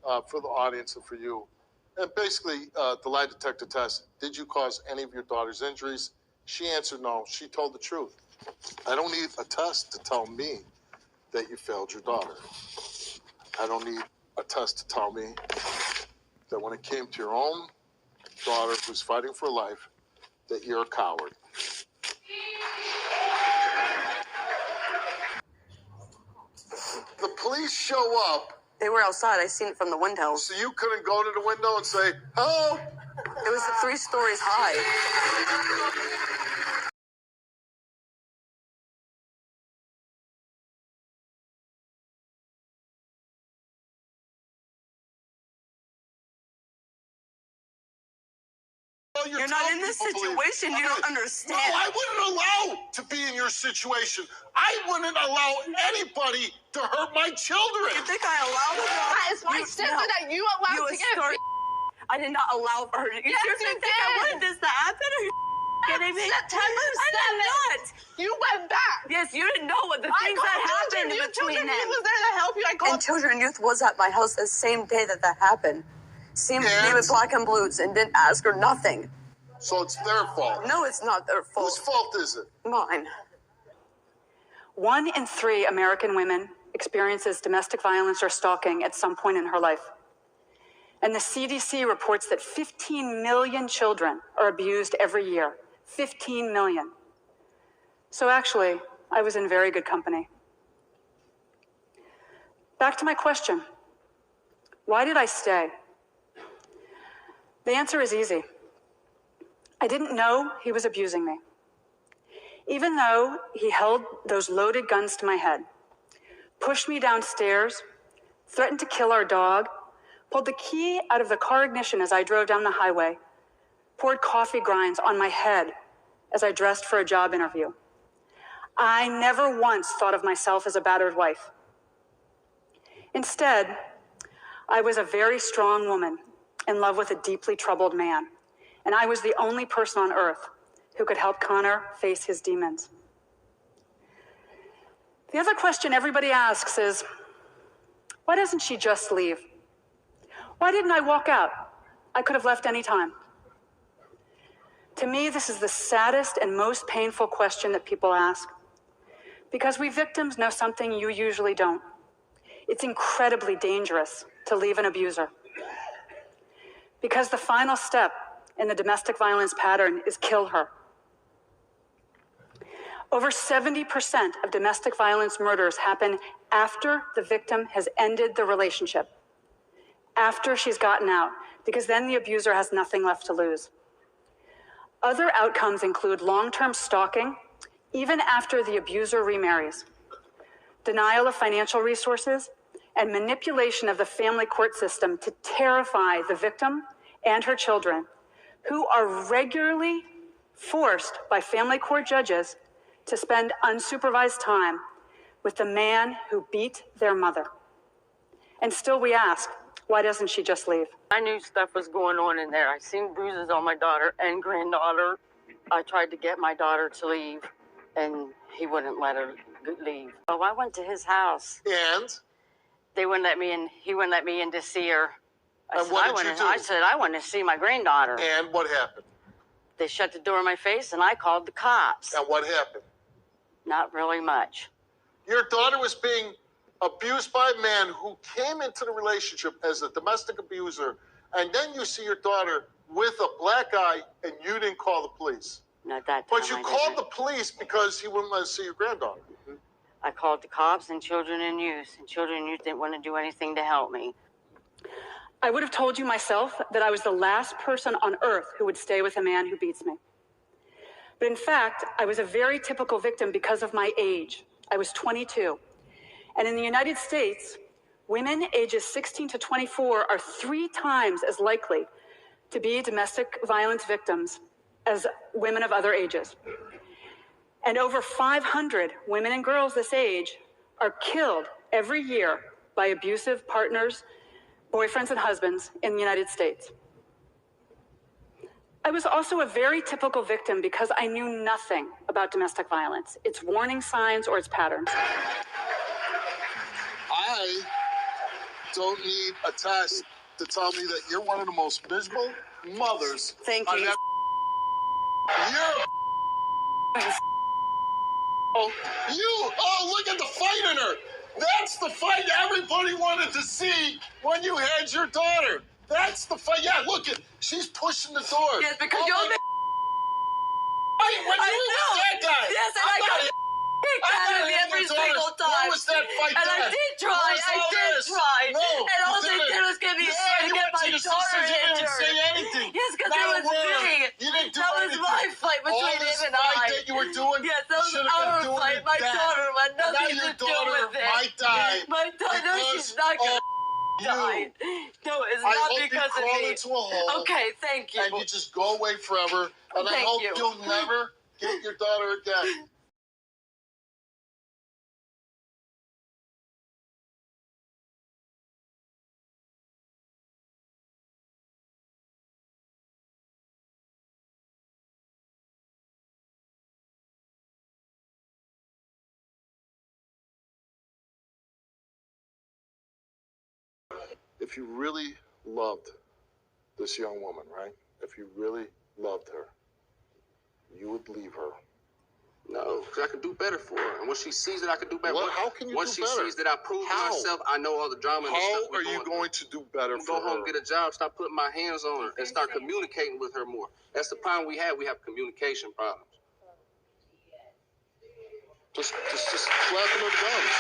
for the audience and for you. And basically, the lie detector test, did you cause any of your daughter's injuries? She answered no. She told the truth. I don't need a test to tell me that you failed your daughter. I don't need a test to tell me that when it came to your own daughter who's fighting for life, that you're a coward. The police show up. They were outside. I seen it from the window. So you couldn't go to the window and say, help? It was 3 stories high. You're not in this situation. You don't understand. No, I wouldn't allow to be in your situation. I wouldn't allow anybody to hurt my children. You think I allowed it? That is my sister that you allowed to get. I did not allow for her to. Yes, you think did. I wanted this to happen? Are you kidding me? September 7th. You went back. Yes, you didn't know what the things that happened in between them. He was there to help you. I called. And Children Youth was at my house the same day that happened. Same day with Black and Blues and didn't ask her nothing. So it's their fault. No, it's not their fault. Whose fault is it? Mine. 1 in 3 American women experiences domestic violence or stalking at some point in her life. And the CDC reports that 15 million children are abused every year. 15 million. So actually, I was in very good company. Back to my question. Why did I stay? The answer is easy. I didn't know he was abusing me. Even though he held those loaded guns to my head, pushed me downstairs, threatened to kill our dog, pulled the key out of the car ignition as I drove down the highway, poured coffee grinds on my head as I dressed for a job interview. I never once thought of myself as a battered wife. Instead, I was a very strong woman in love with a deeply troubled man, and I was the only person on earth who could help Connor face his demons. The other question everybody asks is, why doesn't she just leave? Why didn't I walk out? I could have left any time. To me, this is the saddest and most painful question that people ask, because we victims know something you usually don't. It's incredibly dangerous to leave an abuser, because the final step in the domestic violence pattern is kill her. Over 70% of domestic violence murders happen after the victim has ended the relationship, after she's gotten out, because then the abuser has nothing left to lose. Other outcomes include long-term stalking, even after the abuser remarries, denial of financial resources, and manipulation of the family court system to terrify the victim and her children, who are regularly forced by family court judges to spend unsupervised time with the man who beat their mother. And still we ask, why doesn't she just leave? I knew stuff was going on in there. I seen bruises on my daughter and granddaughter. I tried to get my daughter to leave, and he wouldn't let her leave. Oh, I went to his house. And? They wouldn't let me in. He wouldn't let me in to see her. And what did you do? I said I wanted to see my granddaughter. And what happened? They shut the door in my face, and I called the cops. And what happened? Not really much. Your daughter was being abused by a man who came into the relationship as a domestic abuser, and then you see your daughter with a black eye, and you didn't call the police. Not that time. But you called the police because he wouldn't let us see your granddaughter. Mm-hmm. I called the cops and Children in Youth, and Children in Youth didn't want to do anything to help me. I would have told you myself that I was the last person on earth who would stay with a man who beats me. But in fact, I was a very typical victim because of my age. I was 22. And in the United States, women ages 16 to 24 are 3 times as likely to be domestic violence victims as women of other ages. And over 500 women and girls this age are killed every year by abusive partners, boyfriends and husbands in the United States. I was also a very typical victim because I knew nothing about domestic violence, its warning signs or its patterns. I don't need a test to tell me that you're one of the most miserable mothers. Thank you. You're look at the fight in her. That's the fight everybody wanted to see when you had your daughter. That's the fight. Yeah, look at, she's pushing the door. Yes, because you're when you were with that guy. Yes, and I got kicked out of me every single time. Where was that fight And I then? did try. I did try. No, and all they did was give me air to get my daughter You didn't injured. say anything. Yes, because it Not a was word. me. You didn't do That was anything. my fight between All this him and fight I. that you were doing, Yes, that was should have our been doing fight. it My then. daughter had Now nothing your to do daughter with it. might die. My daughter, no, she's not going to die. No, it's I not hope because you of crawl me. into a hole. Okay, thank you. And you just go away forever. And I Thank hope you. you'll never get your daughter again. If you really loved this young woman, right? If you really loved her, you would leave her. No, because I can do better for her. And when she sees that I can do better, How can you once do she better? sees that I proved How? myself, I know all the drama and the How stuff are you going to do better for go home, her? get a job, start putting my hands on her, and start communicating with her more. That's the problem we have. We have communication problems. Just slapping her gums.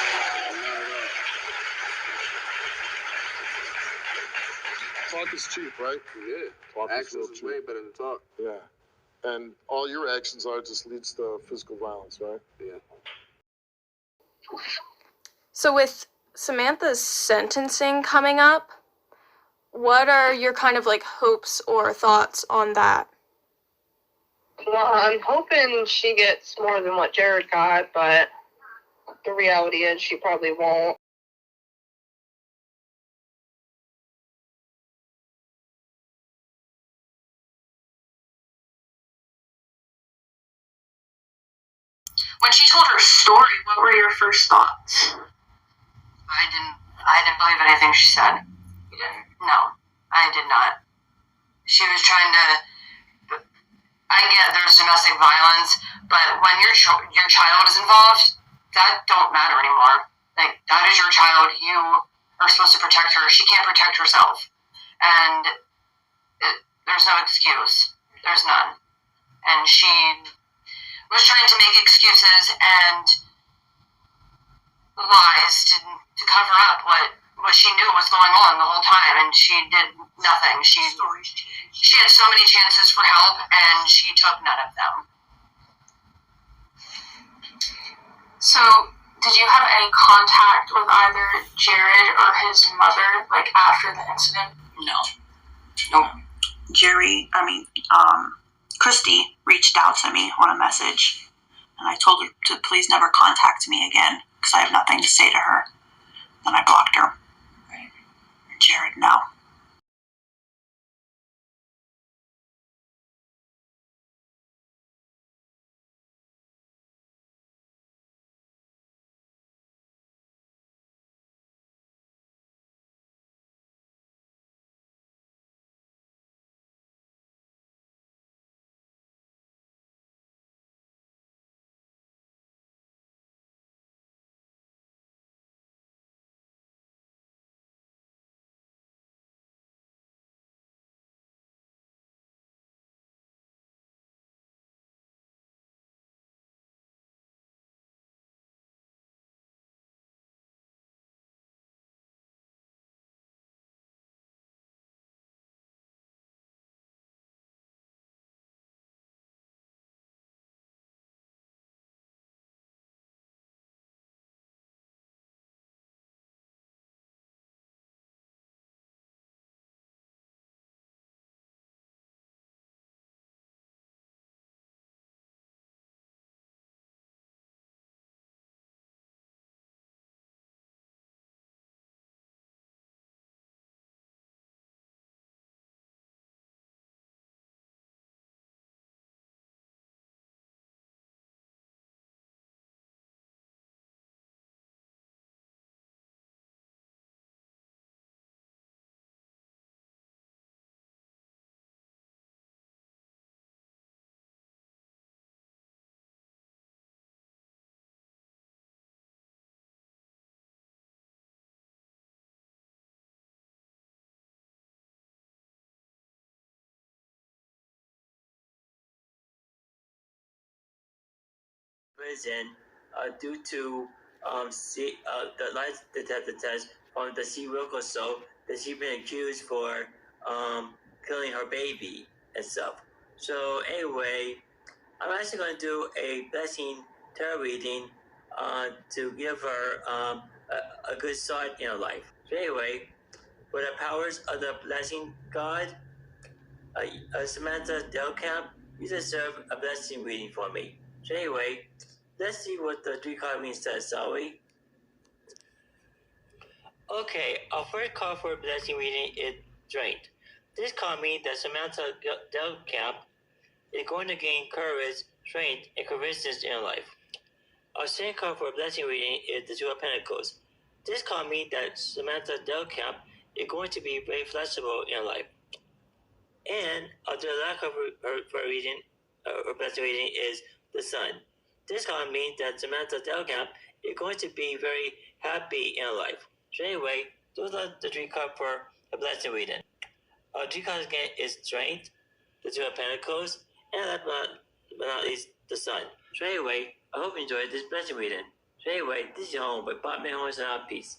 Talk is cheap, right? Yeah. Talk is Actions real is cheap. way better than talk. Yeah. And all your actions are just leads to physical violence, right? Yeah. So with Samantha's sentencing coming up, what are your kind of like hopes or thoughts on that? Well, I'm hoping she gets more than what Jared got, but the reality is she probably won't. When she told her story, what were your first thoughts? I didn't believe anything she said. You didn't? No, I did not. She was trying to. I get there's domestic violence, but when your child is involved, that don't matter anymore. Like, that is your child. You are supposed to protect her. She can't protect herself, and there's no excuse. There's none. And she was trying to make excuses and lies to cover up what she knew was going on the whole time, and she did nothing. She had so many chances for help, and she took none of them. So, did you have any contact with either Jared or his mother, like, after the incident? No. Christy reached out to me on a message, and I told her to please never contact me again because I have nothing to say to her. Then I blocked her. Jared, no. prison due to the lie detector test from the Wilkos soap that she's been accused for killing her baby and stuff. So anyway, I'm actually going to do a blessing tarot reading to give her a good start in her life. So anyway, for the powers of the blessing God, Samantha Delcamp, you deserve a blessing reading for me. So anyway, let's see what the 3-card reading says, shall we? Okay, our first card for blessing reading is Strength. This card means that Samantha Delcamp is going to gain courage, strength, and courageousness in her life. Our second card for blessing reading is the Two of Pentacles. This card means that Samantha Delcamp is going to be very flexible in her life. And the last card for reading, or blessing reading, is the Sun. This card means that Samantha Delcamp is going to be very happy in her life. So anyway, those are the 3 cards for a blessing reading. Our 3 cards again is Strength, the Two of Pentacles, and last but not least, the Sun. So anyway, I hope you enjoyed this blessing reading. So anyway, this is your home with Bob Homes and our peace.